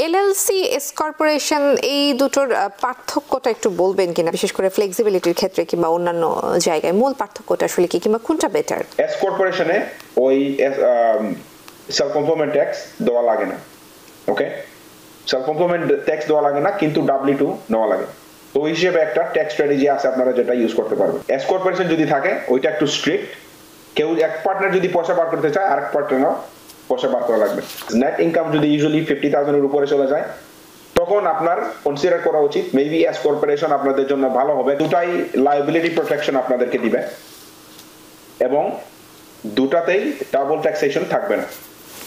LLC S corporation এই দুটোর পার্থক্যটা একটু বলবেন কিনা, বিশেষ করে ফ্লেক্সিবিলিটির ক্ষেত্রে কিংবা অন্যান্য জায়গায় মূল পার্থক্যটা আসলে কি, কিংবা কোনটা বেটার? এস কর্পোরেশনে ওই সেলফ কমপ্লিমেন্ট ট্যাক্স দেওয়া লাগে না। ওকে, সেলফ কমপ্লিমেন্ট ট্যাক্স দেওয়া লাগে না, কিন্তু W2 নেওয়া লাগে। তো ওই হিসেবে একটা ট্যাক্স স্ট্র্যাটেজি আছে, আপনারা যেটা ইউজ করতে পারবেন। এস কর্পোরেশন যদি থাকে ওইটা একটু স্ট্রিক্ট, কেউ এক পার্টনার যদি পয়সা বার করতে চায় আরেক পার্টনারও পয়সা বার করা লাগবে। নেট ইনকাম যদি ইউজুয়ালি 50,000 এর উপরে চলে যায় তখন আপনার কনসিডার করা উচিত মেবি এস কর্পোরেশন আপনাদের জন্য ভালো হবে। দুটাই লায়াবিলিটি প্রোটেকশন আপনাদেরকে দিবে এবং দুটাতেই ডাবল ট্যাক্সেশন থাকবে না,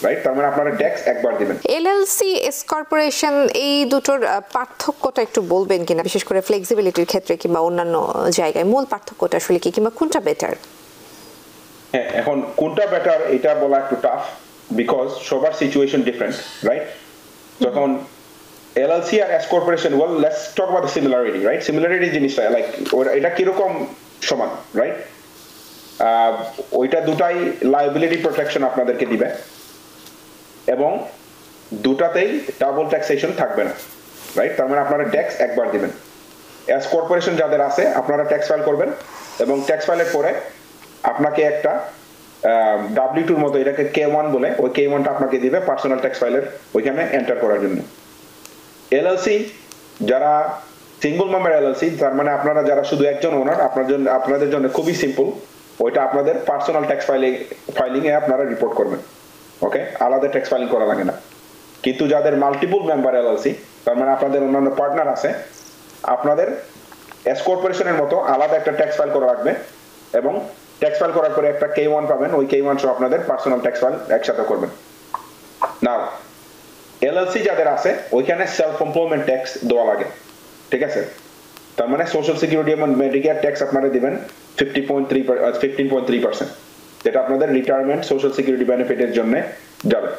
রাইট? তার মানে আপনারা ট্যাক্স একবার দিবেন। এলএলসি এস কর্পোরেশন এই দুটোর পার্থক্যটা একটু বলবেন কিনা, বিশেষ করে ফ্লেক্সিবিলিটির ক্ষেত্রে কিংবা অন্যান্য জায়গায় মূল পার্থক্যটা আসলে কি, কিংবা কোনটা বেটার? হ্যাঁ, এখন কোনটা বেটার এটা বলা একটু টাফ, বিকজ সবার সিচুয়েশন ডিফারেন্ট, রাইট? যখন এলএলসি আর S corporation, well let's talk about the similarity, right? Similarity জিনিসটা লাইক এটা কিরকম সমান, রাইট? ওইটা দুটাই লায়াবিলিটি প্রোটেকশন আপনাদেরকে দিবে এবং দুটাতেই ডাবল ট্যাক্সেশন থাকবে না, রাইট? তার মানে আপনারা ট্যাক্স একবার দিবেন। এস কর্পোরেশন যাদের আছে আপনারা ট্যাক্স ফাইল করবেন এবং ট্যাক্স ফাইলের পরে আপনাকে একটা W2 এর মতো, এটাকে K1 বলে, ওই K1টা আপনাকে দিবে পার্সোনাল ট্যাক্স ফাইলের ওইখানে এন্টার করার জন্য। এলএলসি যারা সিঙ্গল মেম্বার এলএলসি, তার মানে আপনারা যারা শুধু একজন ওনার, আপনাদের জন্য খুবই সিম্পল, ওইটা আপনাদের পার্সোনাল ট্যাক্স ফাইলিং এ আপনারা রিপোর্ট করবেন। ওকে, আলাদা ট্যাক্স ফাইলিং করা লাগে না। কিন্তু যাদের মাল্টিপল মেম্বার এলএলসি, তার মানে আপনাদের অন্যান্য পার্টনার আছে, আপনাদের এস কর্পোরেশনের মতো আলাদা একটা ট্যাক্স ফাইল করা লাগবে এবং ট্যাক্স ফাইল করার পরে একটা K1 পাবেন, ওই K1 সহ আপনাদের পার্সোনাল ট্যাক্স ফাইল একসাথে করবেন। নাও এলএলসি যাদের আছে ওইখানে সেলফ এমপ্লয়মেন্ট ট্যাক্স দেওয়া লাগে, ঠিক আছে? তার মানে সোশ্যাল সিকিউরিটি এবং মেডিকেয়ার ট্যাক্স আপনারা দিবেন 15.3%, যেটা আপনাদের রিটায়ারমেন্ট সোশ্যাল সিকিউরিটি বেনিফিটের জন্য যাবে।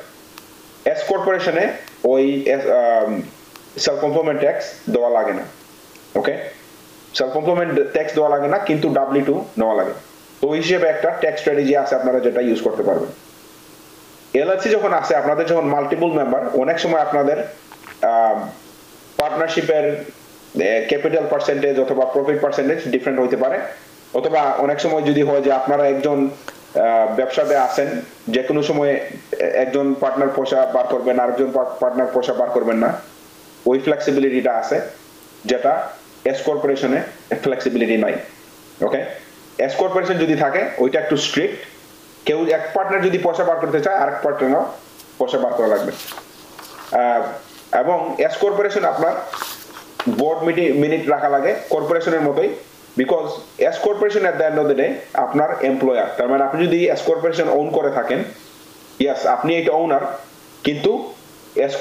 এস কর্পোরেশনে ওই সেলফ এমপ্লয়মেন্ট ট্যাক্স দেওয়া লাগে না। ওকে, সেলফ এমপ্লয়মেন্ট ট্যাক্স দেওয়া লাগে না, কিন্তু W2 নেওয়া লাগে। তো ওই হিসেবে একটা ট্যাক্স স্ট্র্যাটেজি আছে, আপনারা যেটা ইউজ করতে পারবেন। এলএলসি যখন আছে, আপনাদের যখন মাল্টিপল মেম্বার, অনেক সময় আপনাদের পার্টনারশিপের ক্যাপিটাল পার্সেন্টেজ অথবা প্রফিট পার্সেন্টেজ ডিফারেন্ট হইতে পারে, অথবা অনেক সময় যদি হয় যে আপনারা একজন ব্যবসাতে আছেন, যে কোনো সময় একজন পার্টনার পয়সা বার করবেন, আরেকজন পার্টনার পয়সা বার করবেন না, ওই ফ্লেক্সিবিলিটিটা আছে যেটা এস কর্পোরেশনে ফ্লেক্সিবিলিটি নাই। ওকে, এস কর্পোরেশন যদি থাকে ওইটা একটু স্ট্রিক্ট, কেউ এক পার্টনার যদি পয়সা বার করতে চায় আরেক পার্টনারও পয়সা বার করা লাগবে। এবং এস কর্পোরেশন আপনার বোর্ড মিনিট রাখা লাগে কর্পোরেশনের মতোই, because S corporation at the end of the day আপনার এমপ্লয়ার। তার মানে আপনি যদি এস কর্পোরেশন ওন করে থাকেন, ইয়েস আপনি এটা ওনার, কিন্তু এস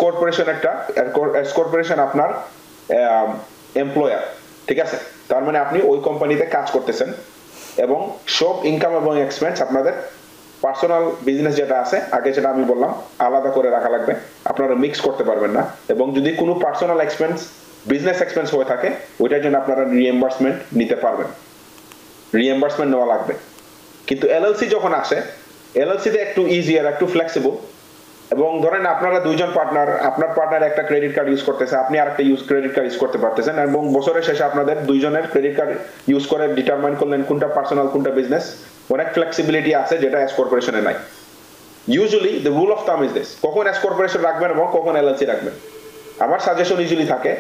কর্পোরেশন আপনার এমপ্লয়ার, ঠিক আছে? তার মানে আপনি ওই কোম্পানিতে কাজ করতেছেন এবং সব ইনকাম এবং এক্সপেন্স আপনাদের পার্সোনাল বিজনেস যেটা আছে আগে যেটা আমি বললাম আলাদা করে রাখা লাগবে, আপনারা মিক্স করতে পারবেন না। এবং যদি কোনো পার্সোনাল এক্সপেন্স বিজনেস এক্সপেন্স হয়ে থাকে ওইটার জন্য আপনারা রিএম্বার্সমেন্ট নিতে পারবেন, রিএম্বার্সমেন্ট নেওয়া লাগবে। কিন্তু এলএলসি যখন আসে, এলএলসি তে একটু ইজিয়ার, একটু ফ্লেক্সিবল। এবং ধরেন আপনারা দুইজন পার্টনার, আপনার পার্টনার একটা ক্রেডিট কার্ড ইউজ করতেছে, আপনি আরেকটা ক্রেডিট কার্ড ইউজ করতে পারতেছেন, এবং বছরের শেষে আপনাদের দুইজনের ক্রেডিট কার্ড ইউজ করে ডিটারমাইন করলেন কোনটা পার্সোনাল কোনটা বিজনেস। অনেক ফ্লেক্সিবিলিটি আছে যেটা এস কর্পোরেশনে নাই। ইউজুয়ালি দ্য রুল অফ থাম ইজ দিস, কখন এস কর্পোরেশন রাখবেন এবং কখন এলএলসি রাখবেন। আমার সাজেশন ইউজুয়ালি থাকে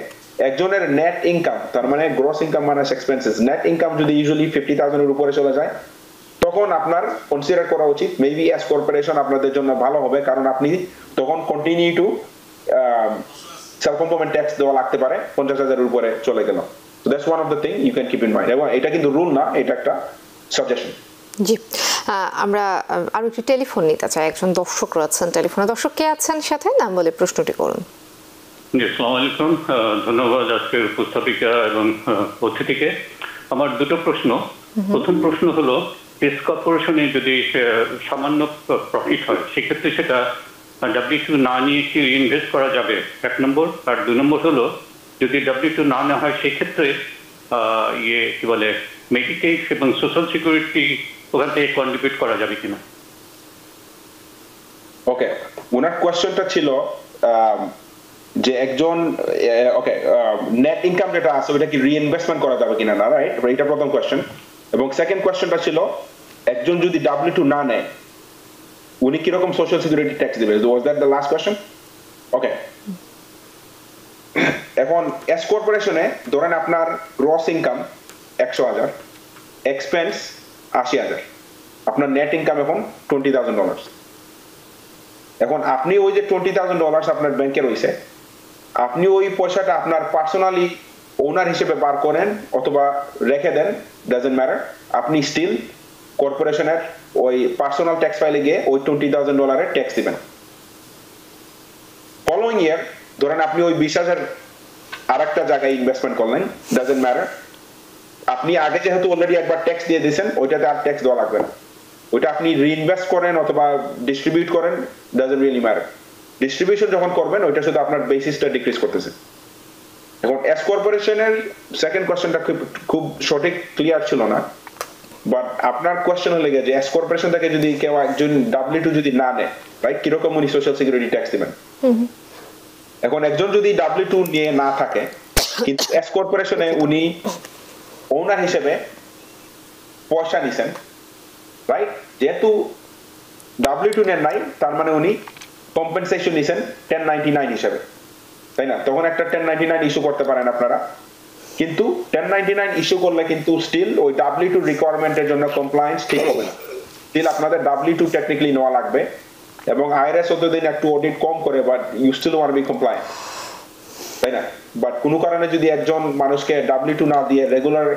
একজনের নেট ইনকাম, তার মানে gross income minus expenses, net income যদি ইউজুয়ালি 50,000 এর উপরে চলে যায় তখন আপনার কনসিডার করা উচিত মেবি এস কর্পোরেশন আপনাদের জন্য ভালো হবে, কারণ আপনি তখন continue to self employment tax দেওয়া লাগতে পারে 50,000 এর উপরে চলে গেল। So that's one of the thing you can keep in mind. এবং এটা কিন্তু রুল না, এটা একটা সাজেশন। জি, আমরা আরো একটি টেলিফোন নিতে চাই, একজন দর্শক রয়েছেন টেলিফোনে। দর্শক কে আছেন সাথে, নাম বলে প্রশ্নটি করুন। জি, আসসালামু আলাইকুম, ধন্যবাদ আজকের উপস্থাপিকা এবং অতিথিকে। আমার দুটো প্রশ্ন। প্রথম প্রশ্ন হলো, এস কর্পোরেশনে যদি সামান্য প্রফিট হয় সেক্ষেত্রে সেটা W2 না নিয়ে কি ইনভেস্ট করা যাবে, এক নম্বর। আর দুই নম্বর হলো, যদি W2 না নেওয়া হয় সেক্ষেত্রে কি বলে মেডিকেল এবং সোশ্যাল সিকিউরিটি ওখান থেকে কন্ট্রিবিউট করা যাবে কিনা। ওকে, ওনার কোয়েশ্চনটা ছিল যে একজন ওকে নেট ইনকাম যেটা আছে ওটা কি রিইনভেস্টমেন্ট করা যাবে কিনা না, রাইট? এটা প্রথম কোশ্চেন। এবং সেকেন্ড কোশ্চেনটা ছিল একজন যদি W2 না নেয় উনি কিরকম সোশ্যাল সিকিউরিটি ট্যাক্স দিবে? Was that the last question? Okay, এখন এস কর্পোরেশনে ধরেন আপনার গ্রস ইনকাম 100,000, এক্সপেন্স 80,000, আপনার নেট ইনকাম এখন $20,000। এখন আপনি ওই যে $20,000 আপনার ব্যাংকে রয়েছে, আপনি ওই পয়সাটা আপনার পার্সোনালি ওনার হিসেবে বার করেন অথবা রেখে দেন, ডাজন্ট ম্যাটার, আপনি স্টিল কর্পোরেশনের ওই পার্সোনাল ট্যাক্স ফাইলে গিয়ে ওই $20,000 ট্যাক্স দিবেন। ফলোইং ইয়ার ধরেন আপনি ওই 20,000 আর একটা জায়গায় ইনভেস্টমেন্ট করলেন, ডাজন্ট ম্যাটার, আপনি আগে যেহেতু অলরেডি একবার ট্যাক্স দিয়ে দিয়েছেন ওইটাতে আর ট্যাক্স দেওয়া লাগবে না। ওইটা আপনি রিইনভেস্ট করেন অথবা ডিস্ট্রিবিউট করেন, ডাজন্ট রিয়েলি ম্যাটার। ডিস্ট্রিবিউশন যখন করবেন ওইটা শুধু আপনার বেসিসটা ডিক্রিজ করতেছে। এখন এস কর্পোরেশনের সেকেন্ড কোশ্চেনটা খুব সঠিক ক্লিয়ার ছিল না, বাট আপনার কোশ্চেন হলে যে এস কর্পোরেশন থেকে যদি কেউ একজন W2 যদি না নেয়, রাইট, কিরকম উনি সোশ্যাল সিকিউরিটি ট্যাক্স দিবেন? এখন একজন যদি W2 নিয়ে না থাকে কিন্তু এস কর্পোরেশনে উনি ওনার হিসেবে পয়সা নিছেন, রাইট, যেহেতু W2 নেন নাই তার মানে উনি কম্পেনসেশন নিছেন 1099 হিসেবে, তাই না? তখন একটা 1099 ইস্যু করতে পারেন আপনারা, কিন্তু 1099 ইস্যু করলে কিন্তু স্টিল ওই W2 রিকোয়ারমেন্টের জন্য কমপ্লায়েন্স ঠিক হবে না। স্টিল আপনাদের W2 টেকনিক্যালি নেওয়া লাগবে এবং আইআরএস অতদিন একটু অডিট কম করে, but you still want be compliant, তাই না? বাট কোনো কারণে যদি একজন মানুষকে W2 না দিয়ে রেগুলার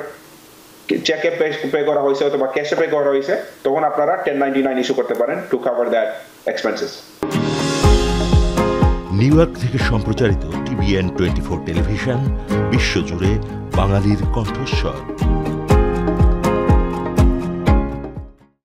চেকে পে করা হয়েছে অথবা ক্যাশে পে করা হয়েছে, তখন আপনারা 1099 ইস্যু করতে পারেন to cover that expenses. New York থেকে সম্প্রচারিত TVN 24 টেলিভিশন বিশ্বজুড়ে বাঙালির কণ্ঠস্বর।